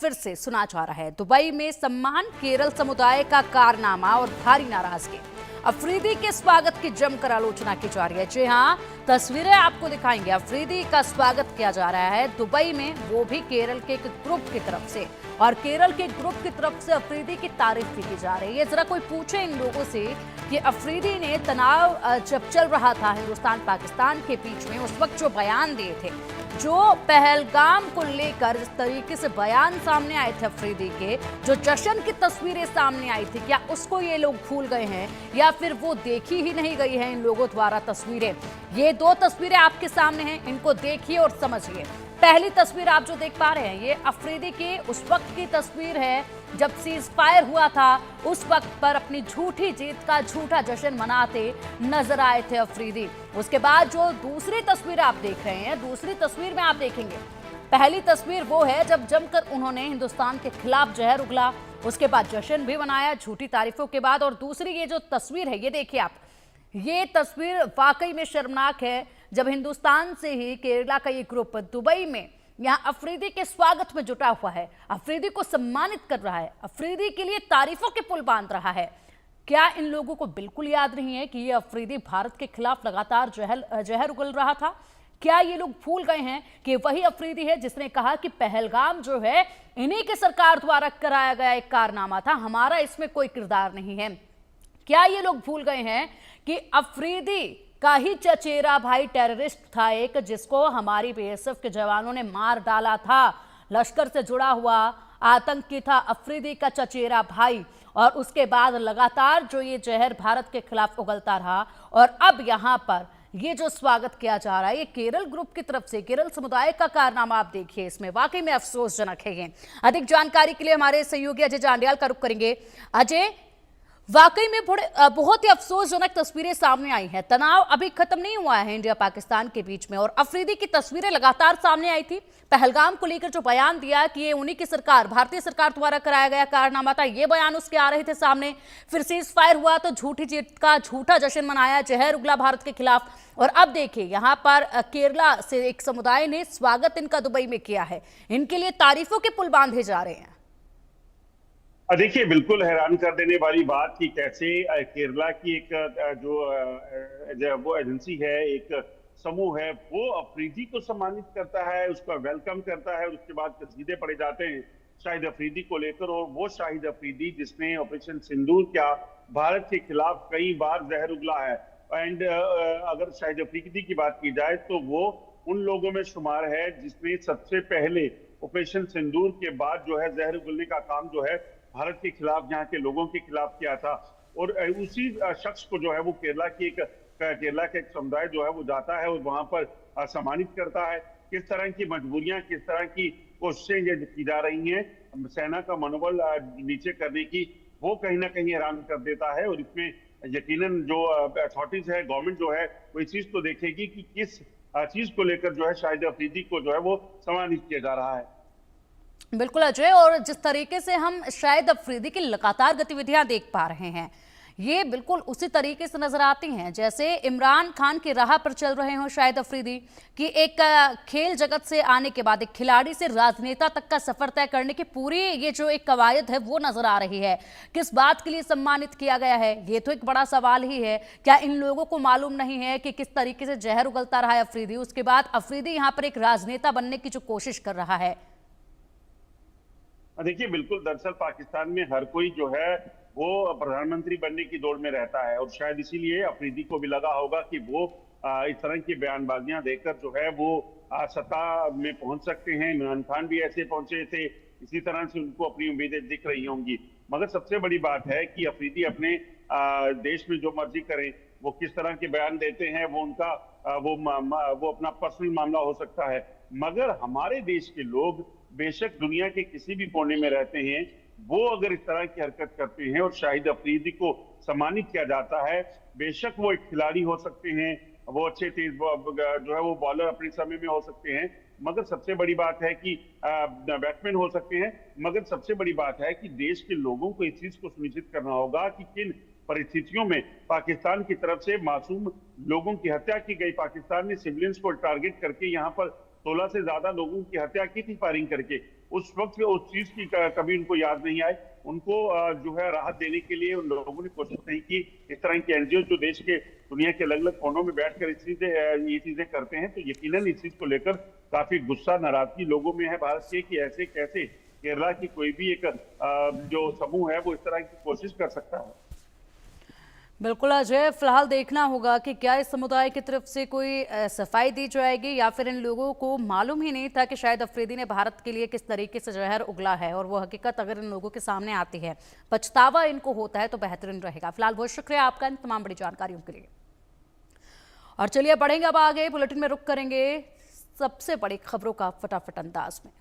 फिर से सुना जा रहा है। दुबई में सम्मान केरल समुदाय का कारनामा और भारी नाराजगी। अफरीदी के स्वागत की जमकर आलोचना की जा रही है। जी हां, तस्वीरें आपको दिखाएंगे। अफरीदी का स्वागत किया जा रहा है दुबई में, वो भी केरल के एक ग्रुप की तरफ से, और केरल के ग्रुप की तरफ से अफरीदी की तारीफ भी की जा रही है। जरा कोई पूछे इन लोगों से कि अफरीदी ने तनाव जब चल रहा था हिंदुस्तान पाकिस्तान के बीच में, उस वक्त जो बयान दिए थे, जो पहलगाम को लेकर जिस तरीके से बयान सामने आए थे अफरीदी के, जो जश्न की तस्वीरें सामने आई थी, क्या उसको ये लोग भूल गए हैं या फिर वो देखी ही नहीं गई है इन लोगों द्वारा तस्वीरें? ये दो तस्वीरें आपके सामने हैं, इनको देखिए और समझिए। पहली तस्वीर आप जो देख पा रहे हैं, ये अफरीदी की उस वक्त की तस्वीर है जब सीज फायर हुआ था। उस वक्त पर अपनी झूठी जीत का झूठा जश्न मनाते नजर आए थे अफरीदी। उसके बाद जो दूसरी तस्वीर आप देख रहे हैं, दूसरी तस्वीर में आप देखेंगे, पहली तस्वीर वो है जब जमकर उन्होंने हिंदुस्तान के खिलाफ जहर उगला, उसके बाद जश्न भी मनाया झूठी तारीफों के बाद। और दूसरी ये जो तस्वीर है, ये देखिए आप, ये तस्वीर वाकई में शर्मनाक है। जब हिंदुस्तान से ही केरला का ये ग्रुप दुबई में यहाँ अफरीदी के स्वागत में जुटा हुआ है, अफरीदी को सम्मानित कर रहा है, अफरीदी के लिए तारीफों के पुल बांध रहा है। क्या इन लोगों को बिल्कुल याद नहीं है कि ये अफरीदी भारत के खिलाफ लगातार जहर उगल रहा था? क्या ये लोग भूल गए हैं कि वही अफरीदी है जिसने कहा कि पहलगाम जो है इन्हीं के सरकार द्वारा कराया गया एक कारनामा था, हमारा इसमें कोई किरदार नहीं है? क्या ये लोग भूल गए हैं कि अफरीदी का ही चचेरा भाई टेररिस्ट था एक, जिसको हमारी बीएसएफ के जवानों ने मार डाला था? लश्कर से जुड़ा हुआ आतंकी था अफरीदी का चचेरा भाई, और उसके बाद लगातार जो ये जहर भारत के खिलाफ उगलता रहा। और अब यहाँ पर ये जो स्वागत किया जा रहा है, ये केरल ग्रुप की तरफ से, केरल समुदाय का कारनामा आप देखिए, इसमें वाकई में अफसोसजनक है ये। अधिक जानकारी के लिए हमारे सहयोगी अजय जांडियाल का रुख करेंगे। अजय, वाकई में बहुत ही अफसोसजनक तस्वीरें सामने आई हैं। तनाव अभी खत्म नहीं हुआ है इंडिया पाकिस्तान के बीच में, और अफरीदी की तस्वीरें लगातार सामने आई थी। पहलगाम को लेकर जो बयान दिया कि ये उन्हीं की सरकार, भारतीय सरकार द्वारा कराया गया कारनामा था, ये बयान उसके आ रहे थे सामने। फिर सीज फायर हुआ तो झूठी जीत का झूठा जश्न मनाया, जहर उगला भारत के खिलाफ। और अब देखिए यहाँ पर केरला से एक समुदाय ने स्वागत इनका दुबई में किया है, इनके लिए तारीफों के पुल बांधे जा रहे हैं। देखिए, बिल्कुल हैरान कर देने वाली बात कि कैसे केरला की एक वो एजेंसी है, एक समूह है, वो अफरीदी को सम्मानित करता है, उसका वेलकम करता है, उसके बाद कसीदे पढ़े जाते हैं शाहिद अफरीदी को लेकर। और वो शाहिद अफरीदी जिसने ऑपरेशन सिंदूर किया, भारत के खिलाफ कई बार जहर उगला है। एंड अगर शाहिद अफरीदी की बात की जाए तो वो उन लोगों में शुमार है जिसने सबसे पहले ऑपरेशन सिंदूर के बाद जो है जहर उगलने का काम जो है भारत के खिलाफ, यहाँ के लोगों के खिलाफ किया था। और उसी शख्स को जो है वो केरला का एक समुदाय जो है वो जाता है और वहां पर सम्मानित करता है। किस तरह की मजबूरियां, किस तरह की कोशिशें ये की जा रही हैं सेना का मनोबल नीचे करने की, वो कहीं ना कहीं हैरान कर देता है। और इसमें यकीनन जो अथॉरिटीज है, गवर्नमेंट जो है, वो इस चीज को देखेगी कि किस चीज को लेकर जो है शाहिद अफरीदी को जो है वो सम्मानित किया जा रहा है। बिल्कुल अजय, और जिस तरीके से हम शाहिद अफरीदी की लगातार गतिविधियां देख पा रहे हैं, ये बिल्कुल उसी तरीके से नजर आती हैं जैसे इमरान खान की राह पर चल रहे हों शाहिद अफरीदी, कि एक खेल जगत से आने के बाद एक खिलाड़ी से राजनेता तक का सफर तय करने की पूरी ये जो एक कवायद है वो नजर आ रही है। किस बात के लिए सम्मानित किया गया है, ये तो एक बड़ा सवाल ही है। क्या इन लोगों को मालूम नहीं है कि किस तरीके से जहर उगलता रहा है अफरीदी? उसके बाद अफरीदी यहाँ पर एक राजनेता बनने की जो कोशिश कर रहा है। देखिए, बिल्कुल, दरअसल पाकिस्तान में हर कोई जो है वो प्रधानमंत्री बनने की दौड़ में रहता है, और शायद इसीलिए अफरीदी को भी लगा होगा कि वो इस तरह की बयानबाजियां देकर जो है वो सत्ता में पहुंच सकते हैं। इमरान खान भी ऐसे पहुंचे थे, इसी तरह से उनको अपनी उम्मीदें दिख रही होंगी। मगर सबसे बड़ी बात है कि अफरीदी अपने देश में जो मर्जी करें, वो किस तरह के बयान देते हैं, वो उनका वो अपना पर्सनल मामला हो सकता है। मगर हमारे देश के लोग बेशक दुनिया के किसी भी कोने में रहते हैं, वो अगर इस तरह की हरकत करते हैं और शाहिद अफरीदी को सम्मानित किया जाता है, बेशक वो एक खिलाड़ी हो सकते हैं, वो अच्छे तेज जो है वो बॉलर अपने समय में हो सकते हैं, मगर सबसे बड़ी बात है कि बैट्समैन हो सकते हैं, मगर सबसे बड़ी बात है कि देश के लोगों को इस चीज को सुनिश्चित करना होगा कि किन परिस्थितियों में पाकिस्तान की तरफ से मासूम लोगों की हत्या की गई। पाकिस्तान ने सिविलियंस को टारगेट करके यहाँ पर 16 से ज्यादा लोगों की हत्या की थी फायरिंग करके। उस वक्त उस चीज की कभी उनको याद नहीं आई। उनको जो है राहत देने के लिए उन लोगों ने कोशिश नहीं की। इस तरह की एनजीओ जो देश के दुनिया के अलग अलग कोनों में बैठकर ये चीजें करते हैं, तो यकीनन इस चीज को लेकर काफी गुस्सा नाराजगी लोगों में है भारत के, कि ऐसे कैसे केरला की कोई भी एक जो समूह है वो इस तरह की कोशिश कर सकता है। बिल्कुल अजय, फिलहाल देखना होगा कि क्या इस समुदाय की तरफ से कोई सफाई दी जाएगी या फिर इन लोगों को मालूम ही नहीं था कि शायद अफरीदी ने भारत के लिए किस तरीके से जहर उगला है, और वो हकीकत अगर इन लोगों के सामने आती है, पछतावा इनको होता है, तो बेहतरीन रहेगा। फिलहाल बहुत शुक्रिया आपका इन तमाम बड़ी जानकारियों के लिए। और चलिए बढ़ेंगे अब आगे, बुलेटिन में रुक करेंगे सबसे बड़ी खबरों का फटाफट अंदाज में।